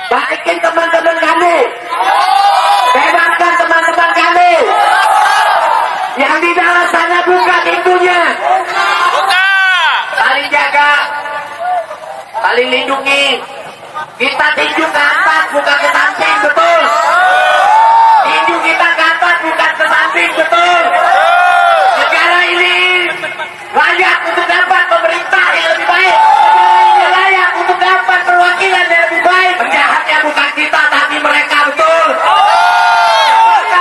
Balikin teman-teman kami. Bebaskan teman-teman kami. Yang di dalam sana buka pintunya. Saling jaga, saling lindungi. Kita tinju ke atas, bukan ke samping, betul. Tinju kita ke atas, bukan ke samping, betul. Negara ini layak untuk dapat pemerintah yang lebih baik. Negara ini layak untuk dapat perwakilan yang lebih baik. Penjahatnya bukan kita, tapi mereka, betul.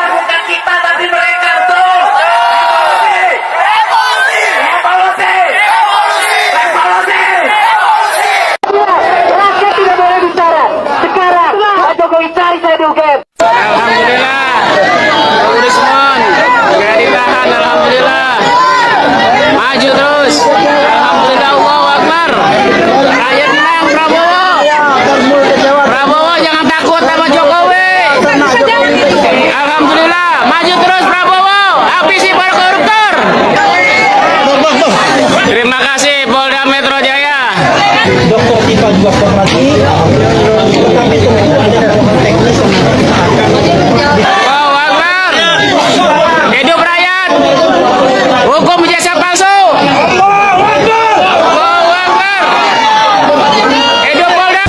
Bukan kita, tapi mereka, betul. Revolusi! Revolusi! Revolusi! Rakyat tidak boleh bicara. Sekarang Pak Jokowi cari saya di UGM. Alhamdulillah, Rismon gak ditahan, alhamdulillah. Maju terus, alhamdulillah, Allahu Akbar. Rakyat menang, Prabowo. Prabowo jangan takut sama Jokowi. Alhamdulillah, maju terus Prabowo. Habisi para koruptor. Terima kasih Polda Metro Jaya. Dokter kita juga formasi, tetapi teknis Allahu Akbar. Hidup rakyat. Hukum jasa palsu. Allahu Akbar. Hidup Polda.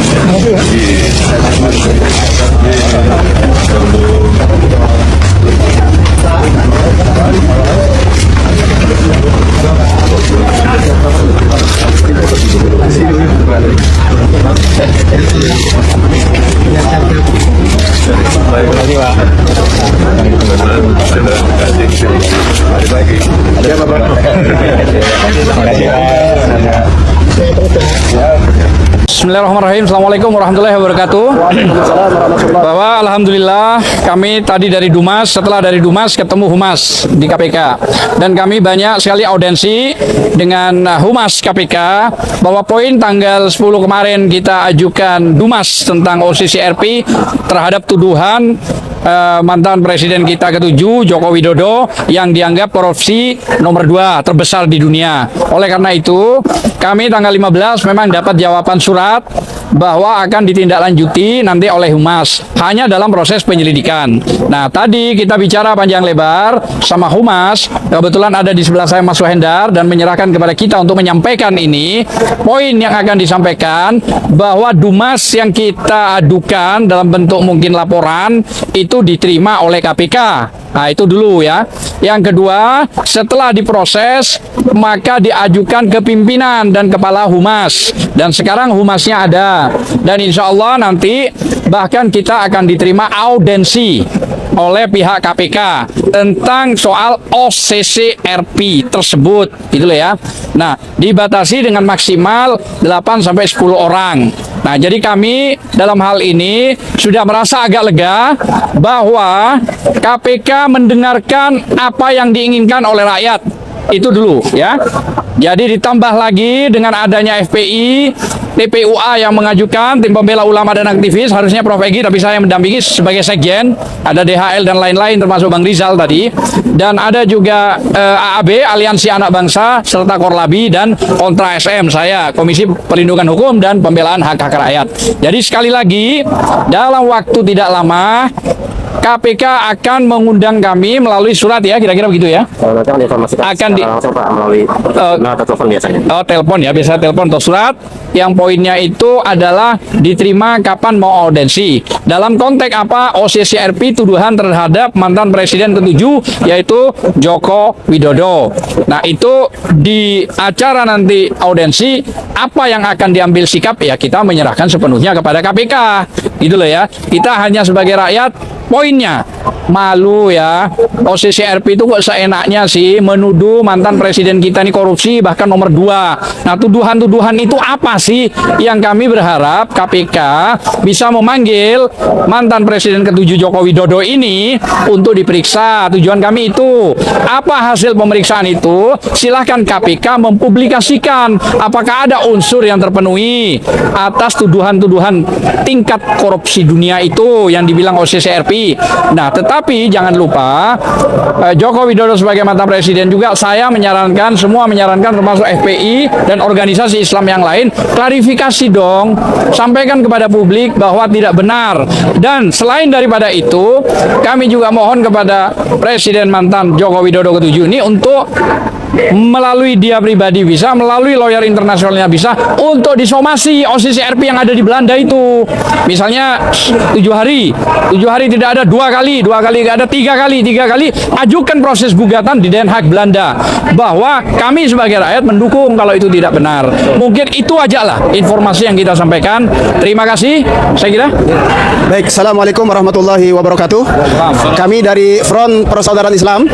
Bismillahirrahmanirrahim. Assalamualaikum warahmatullahi wabarakatuh. Bahwa alhamdulillah kami tadi dari Dumas, setelah dari Dumas ketemu Humas di KPK, dan kami banyak sekali audensi dengan Humas KPK bahwa poin tanggal 10 kemarin kita ajukan Dumas tentang OCCRP terhadap tuduhan mantan presiden kita ke-7 Joko Widodo yang dianggap korupsi nomor 2 terbesar di dunia. Oleh karena itu kami tanggal 15 memang dapat jawaban surat bahwa akan ditindaklanjuti nanti oleh Humas hanya dalam proses penyelidikan. Nah, tadi kita bicara panjang lebar sama Humas, kebetulan ada di sebelah saya Mas Wahendar dan menyerahkan kepada kita untuk menyampaikan ini. Poin yang akan disampaikan bahwa Dumas yang kita adukan dalam bentuk mungkin laporan itu diterima oleh KPK. Nah, itu dulu ya. Yang kedua, setelah diproses maka diajukan ke pimpinan dan kepala Humas, dan sekarang Humasnya ada, dan insya Allah nanti bahkan kita akan diterima audensi oleh pihak KPK tentang soal OCCRP tersebut, gitu loh ya. Nah, dibatasi dengan maksimal 8-10 orang. Nah, jadi kami dalam hal ini sudah merasa agak lega bahwa KPK mendengarkan apa yang diinginkan oleh rakyat. Itu dulu ya. Jadi ditambah lagi dengan adanya FPI, TPUA yang mengajukan, tim pembela ulama dan aktivis, harusnya Prof. Egi, tapi saya mendampingi sebagai sekjen, ada DHL dan lain-lain termasuk Bang Rizal tadi, dan ada juga AAB, Aliansi Anak Bangsa, serta Korlabi dan Kontra SM, saya Komisi Perlindungan Hukum dan Pembelaan Hak-Hak Rakyat. Jadi sekali lagi, dalam waktu tidak lama KPK akan mengundang kami melalui surat ya, kira-kira begitu ya. Nanti akan diinformasikan akan langsung Pak melalui atau telepon biasanya. Oh, telepon ya, biasa telepon atau surat. Yang poinnya itu adalah diterima kapan mau audensi. Dalam konteks apa? OCCRP tuduhan terhadap mantan presiden ke-7 yaitu Joko Widodo. Nah, itu di acara nanti audensi apa yang akan diambil sikap ya kita menyerahkan sepenuhnya kepada KPK. Gitu loh ya. Kita hanya sebagai rakyat poinnya malu ya, OCCRP itu kok seenaknya sih menuduh mantan presiden kita ini korupsi bahkan nomor 2. Nah, tuduhan-tuduhan itu apa sih yang kami berharap KPK bisa memanggil mantan presiden ke-7 Joko Widodo ini untuk diperiksa. Tujuan kami itu apa hasil pemeriksaan itu, silahkan KPK mempublikasikan apakah ada unsur yang terpenuhi atas tuduhan-tuduhan tingkat korupsi dunia itu yang dibilang OCCRP FPI. Nah, tetapi jangan lupa Joko Widodo sebagai mantan presiden juga saya menyarankan, semua menyarankan termasuk FPI dan organisasi Islam yang lain, klarifikasi dong, sampaikan kepada publik bahwa tidak benar. Dan selain daripada itu, kami juga mohon kepada Presiden mantan Joko Widodo ke-7 ini untuk melalui dia pribadi bisa, melalui lawyer internasionalnya bisa, untuk disomasi OCCRP yang ada di Belanda itu. Misalnya 7 hari tidak ada, 2 kali tidak ada, 3 kali, ajukan proses gugatan di Den Haag Belanda bahwa kami sebagai rakyat mendukung kalau itu tidak benar. Mungkin itu aja lah informasi yang kita sampaikan. Terima kasih, saya kira. Baik, Assalamualaikum warahmatullahi wabarakatuh. Kami dari Front Persaudaraan Islam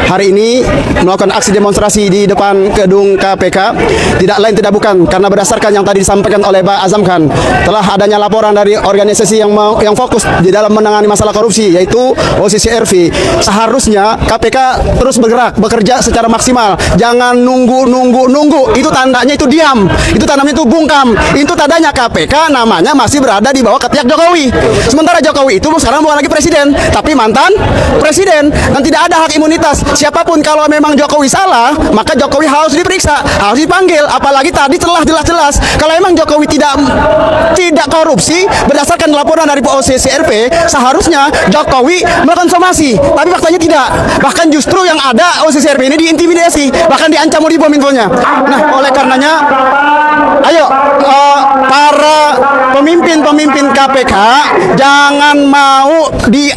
hari ini melakukan aksi demonstrasi di depan gedung KPK. Tidak lain tidak bukan karena berdasarkan yang tadi disampaikan oleh Pak Azam Khan, telah adanya laporan dari organisasi yang fokus di dalam menangani masalah korupsi, yaitu OCCRV. Seharusnya KPK terus bergerak, bekerja secara maksimal. Jangan nunggu. Itu tandanya itu diam. Itu tandanya itu bungkam. Itu tandanya KPK namanya masih berada di bawah ketiak Jokowi. Sementara Jokowi itu sekarang bukan lagi presiden, tapi mantan presiden, dan tidak ada hak imunitas. Siapapun kalau memang Jokowi salah, maka Jokowi harus diperiksa, harus dipanggil. Apalagi tadi telah jelas-jelas kalau memang Jokowi tidak korupsi berdasarkan laporan dari OCCRP, seharusnya Jokowi melakukan somasi. Tapi faktanya tidak. Bahkan justru yang ada OCCRP ini diintimidasi, bahkan diancam mau dibom infonya. Nah, oleh karenanya, ayo para pemimpin KPK jangan mau di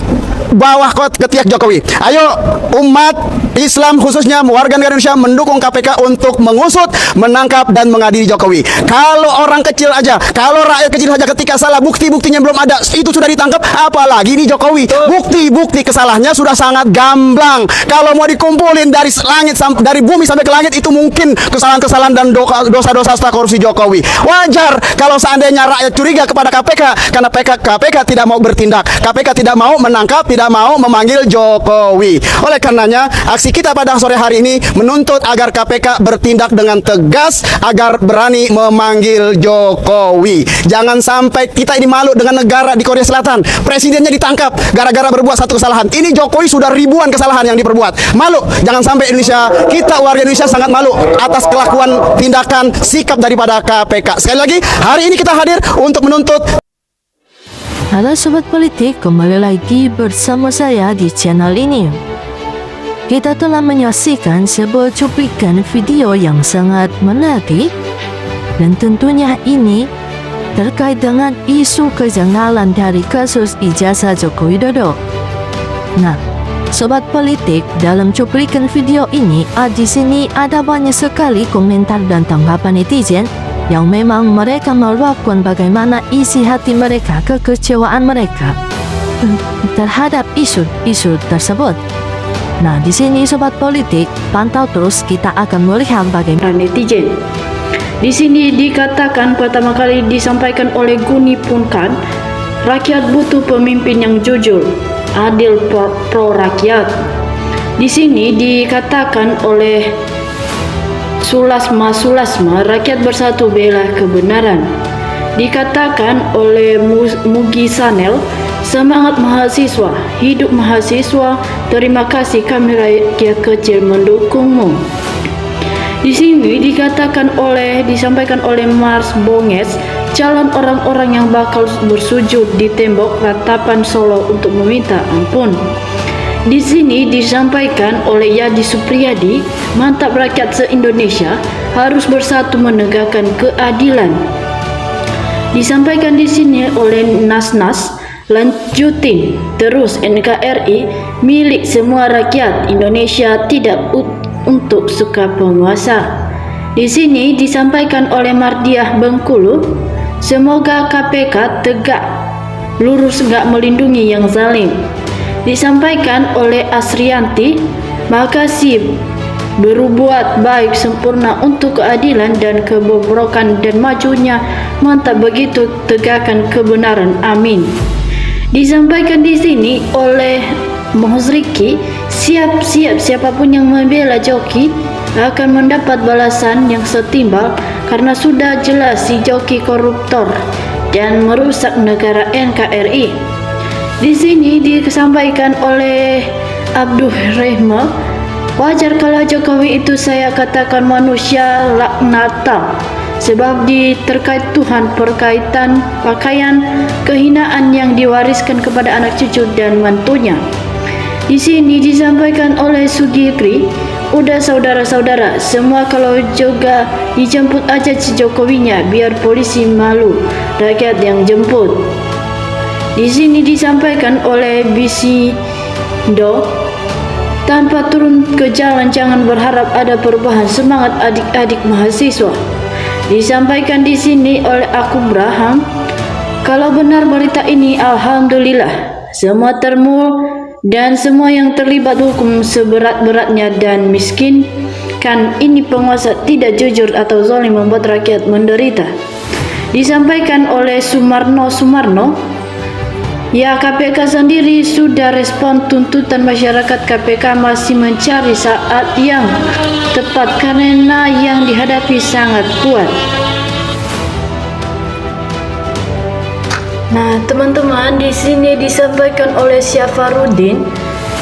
bawah ketiak Jokowi. Ayo umat Islam khususnya warga negara Indonesia mendukung KPK untuk mengusut, menangkap dan mengadili Jokowi. Kalau orang kecil aja, kalau rakyat kecil saja ketika salah bukti-buktinya belum ada, itu sudah ditangkap, apalagi ini Jokowi. Bukti-bukti kesalahannya sudah sangat gamblang. Kalau mau dikumpulin dari langit dari bumi sampai ke langit, itu mungkin kesalahan-kesalahan dan dosa-dosa setelah korupsi Jokowi. Wajar kalau seandainya rakyat curiga kepada KPK karena KPK tidak mau bertindak, KPK tidak mau menangkap, tidak mau memanggil Jokowi. Oleh karenanya, aksi kita pada sore hari ini menuntut agar KPK bertindak dengan tegas, agar berani memanggil Jokowi. Jangan sampai kita ini malu dengan negara di Korea Selatan. Presidennya ditangkap gara-gara berbuat satu kesalahan. Ini Jokowi sudah ribuan kesalahan yang diperbuat. Malu. Jangan sampai Indonesia, kita warga Indonesia sangat malu atas kelakuan, tindakan, sikap daripada KPK. Sekali lagi, hari ini kita hadir untuk menuntut. Halo Sobat Politik, kembali lagi bersama saya di channel ini. Kita telah menyaksikan sebuah cuplikan video yang sangat menarik, dan tentunya ini terkait dengan isu kejanggalan dari kasus ijazah Joko Widodo. Nah, Sobat Politik, dalam cuplikan video ini, di sini ada banyak sekali komentar dan tanggapan netizen yang memang mereka meluapkan bagaimana isi hati mereka, kekecewaan mereka terhadap isu tersebut. Nah, di sini Sobat Politik, pantau terus, kita akan melihat bagaimana netizen. Di sini dikatakan pertama kali disampaikan oleh Guni Punkan, rakyat butuh pemimpin yang jujur, adil, pro rakyat. Di sini dikatakan oleh Sulasma, rakyat bersatu bela kebenaran. Dikatakan oleh Mugi Sanel, semangat mahasiswa, hidup mahasiswa, terima kasih kami rakyat kecil mendukungmu. Di sini disampaikan oleh Mars Bonges, calon orang-orang yang bakal bersujud di tembok ratapan Solo untuk meminta ampun. Di sini disampaikan oleh Yadi Supriyadi, mantap rakyat se-Indonesia harus bersatu menegakkan keadilan. Disampaikan di sini oleh Nasnas, lanjutin terus NKRI milik semua rakyat Indonesia, tidak untuk suka penguasa. Di sini disampaikan oleh Mardiah Bengkulu, semoga KPK tegak lurus, nggak melindungi yang zalim. Disampaikan oleh Asrianti, makasih berbuat baik sempurna untuk keadilan dan kebobrokan dan majunya, mantap begitu tegakkan kebenaran, amin. Disampaikan di sini oleh Mohzriki, siap-siap siapapun yang membela Joki akan mendapat balasan yang setimbal karena sudah jelas si Joki koruptor dan merusak negara NKRI. Di sini disampaikan oleh Abdul Rehma, wajar kalau Jokowi itu saya katakan manusia laknatan, sebab terkait Tuhan perkaitan pakaian kehinaan yang diwariskan kepada anak cucu dan mantunya. Di sini disampaikan oleh Sugikri, udah saudara-saudara, semua kalau juga dijemput aja si Jokowinya, biar polisi malu, rakyat yang jemput. Di sini disampaikan oleh Bisindo, tanpa turun ke jalan jangan berharap ada perubahan semangat adik-adik mahasiswa. Disampaikan di sini oleh Aku Braham, kalau benar berita ini alhamdulillah, semua termul dan semua yang terlibat hukum seberat-beratnya dan miskin kan ini penguasa tidak jujur atau zalim membuat rakyat menderita. Disampaikan oleh Sumarno, ya KPK sendiri sudah respon tuntutan masyarakat. KPK masih mencari saat yang tepat karena yang dihadapi sangat kuat. Nah, teman-teman, di sini disampaikan oleh Syafarudin,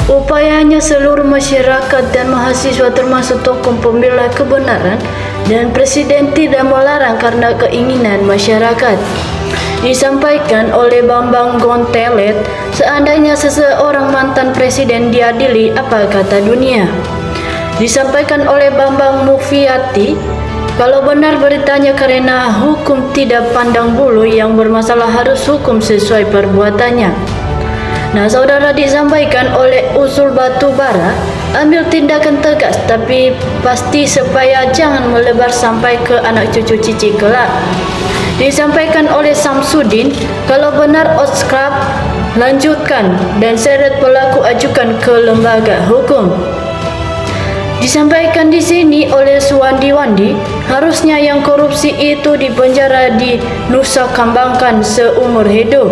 upayanya seluruh masyarakat dan mahasiswa termasuk tokoh pembela kebenaran dan presiden tidak melarang karena keinginan masyarakat. Disampaikan oleh Bambang Gontelet, seandainya seseorang mantan presiden diadili, apa kata dunia? Disampaikan oleh Bambang Mufiati, kalau benar beritanya karena hukum tidak pandang bulu, yang bermasalah harus hukum sesuai perbuatannya. Nah, saudara, disampaikan oleh Usul Batubara, ambil tindakan tegas tapi pasti supaya jangan melebar sampai ke anak cucu cici kelak. Disampaikan oleh Samsudin, kalau benar Oskrap lanjutkan dan seret pelaku ajukan ke lembaga hukum. Disampaikan di sini oleh Suwandi-Wandi, harusnya yang korupsi itu dipenjara di Nusa Kambangan seumur hidup.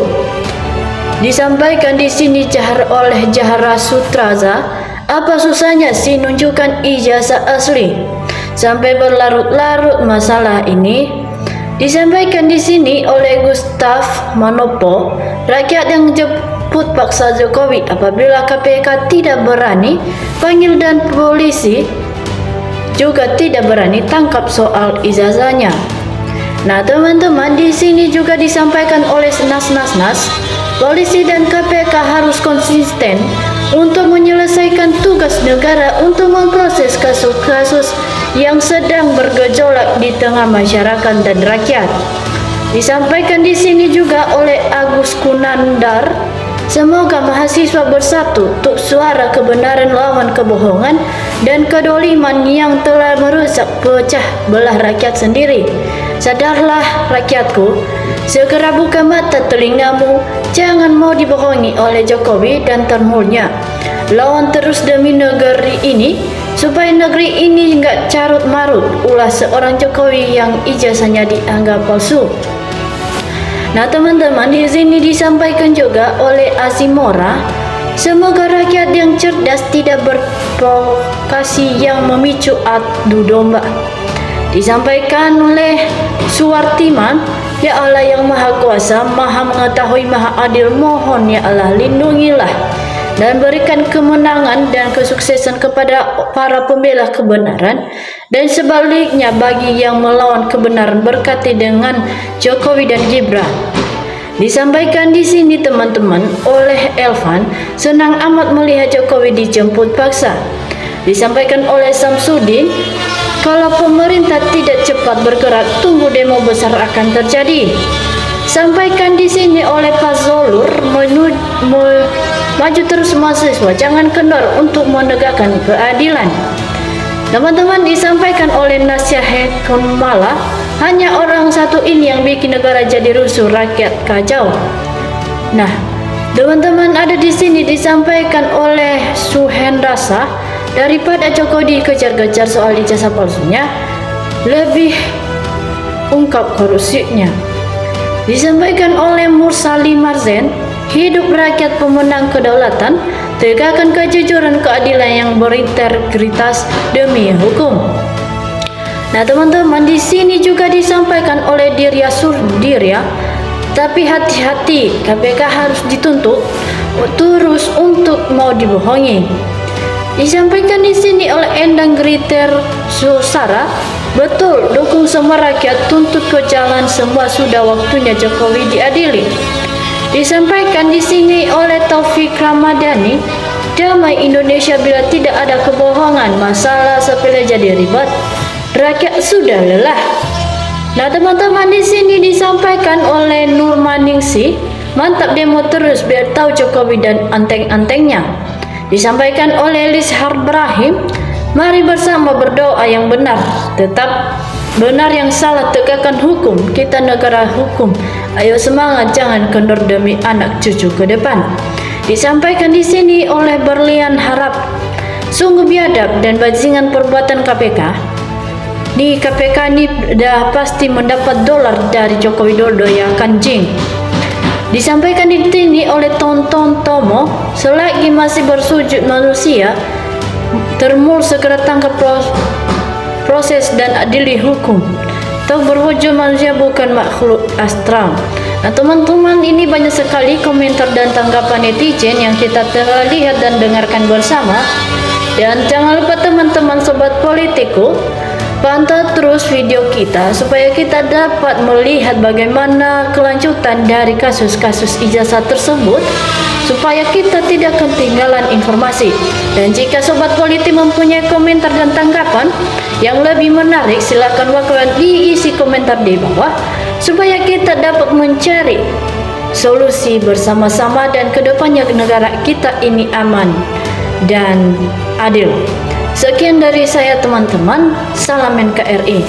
Disampaikan di sini oleh Jahara Sutraza, apa susahnya sih nunjukkan ijazah asli sampai berlarut-larut masalah ini? Disampaikan di sini oleh Gustaf Manopo, rakyat yang jemput paksa Jokowi apabila KPK tidak berani panggil dan polisi juga tidak berani tangkap soal ijazahnya. Nah, teman-teman, di sini juga disampaikan oleh Nas, polisi dan KPK harus konsisten untuk menyelesaikan tugas negara untuk memproses kasus-kasus yang sedang bergejolak di tengah masyarakat dan rakyat. Disampaikan di sini juga oleh Agus Kunandar, semoga mahasiswa bersatu untuk suara kebenaran lawan kebohongan dan kedoliman yang telah merusak pecah belah rakyat sendiri. Sadarlah rakyatku, segera buka mata telingamu, jangan mau dibohongi oleh Jokowi dan termulnya. Lawan terus demi negeri ini, supaya negeri ini enggak carut marut ulah seorang Jokowi yang ijazahnya dianggap palsu. Nah, teman-teman, di sini disampaikan juga oleh Azimora, semoga rakyat yang cerdas tidak berprovokasi yang memicu adu domba. Disampaikan oleh Suwartiman, ya Allah yang Maha Kuasa, Maha Mengetahui, Maha Adil, mohon ya Allah lindungilah dan berikan kemenangan dan kesuksesan kepada para pembela kebenaran, dan sebaliknya bagi yang melawan kebenaran berkati dengan Jokowi dan Gibran. Disampaikan di sini, teman-teman, oleh Elvan, senang amat melihat Jokowi dijemput paksa. Disampaikan oleh Samsudin, kalau pemerintah tidak cepat bergerak, tunggu demo besar akan terjadi. Sampaikan di sini oleh Pak Zolur, maju terus mahasiswa, jangan kendor untuk menegakkan keadilan. Teman-teman, disampaikan oleh Nasihat Kumala, hanya orang satu ini yang bikin negara jadi rusuh, rakyat kacau. Nah, teman-teman, ada di sini disampaikan oleh Suhendrasa, daripada Jokowi dikejar-kejar soal ijazah palsunya, lebih ungkap korupsinya. Disampaikan oleh Mursali Marzen, hidup rakyat pemenang kedaulatan, tegakkan kejujuran keadilan yang berintegritas demi hukum. Nah, teman-teman, di sini juga disampaikan oleh Dirya Surdirya, Tapi hati-hati, KPK harus dituntut terus untuk mau dibohongi. Disampaikan di sini oleh Endang Griter Susara, betul, dukung semua rakyat, tuntut ke jalan, semua sudah waktunya Jokowi diadili. Disampaikan di sini oleh Taufik Ramadhani, damai Indonesia bila tidak ada kebohongan, masalah sepele jadi ribet, rakyat sudah lelah. Nah teman-teman, di sini disampaikan oleh Nurmaningsi, mantap demo terus biar tahu Jokowi dan anteng-antengnya. Disampaikan oleh Lishar Brahim, mari bersama berdoa yang benar, tetap benar yang salah tegakkan hukum, kita negara hukum, ayo semangat jangan kendor demi anak cucu ke depan. Disampaikan di sini oleh Berlian Harap, sungguh biadab dan bajingan perbuatan KPK. Di KPK ini dah pasti mendapat dolar dari Joko Widodo ya kanjing. Disampaikan di sini oleh Tonton Tomo, selagi masih bersujud manusia, termul segera tangkap proses dan adili hukum. Toh berwujud manusia bukan makhluk astral. Nah teman-teman, ini banyak sekali komentar dan tanggapan netizen yang kita telah lihat dan dengarkan bersama. Dan jangan lupa teman-teman sobat politiku, pantau terus video kita supaya kita dapat melihat bagaimana kelanjutan dari kasus-kasus ijazah tersebut, supaya kita tidak ketinggalan informasi. Dan jika sobat politik mempunyai komentar dan tanggapan yang lebih menarik, silakan bakalan diisi komentar di bawah supaya kita dapat mencari solusi bersama-sama dan kedepannya negara kita ini aman dan adil. Sekian dari saya teman-teman, salam NKRI.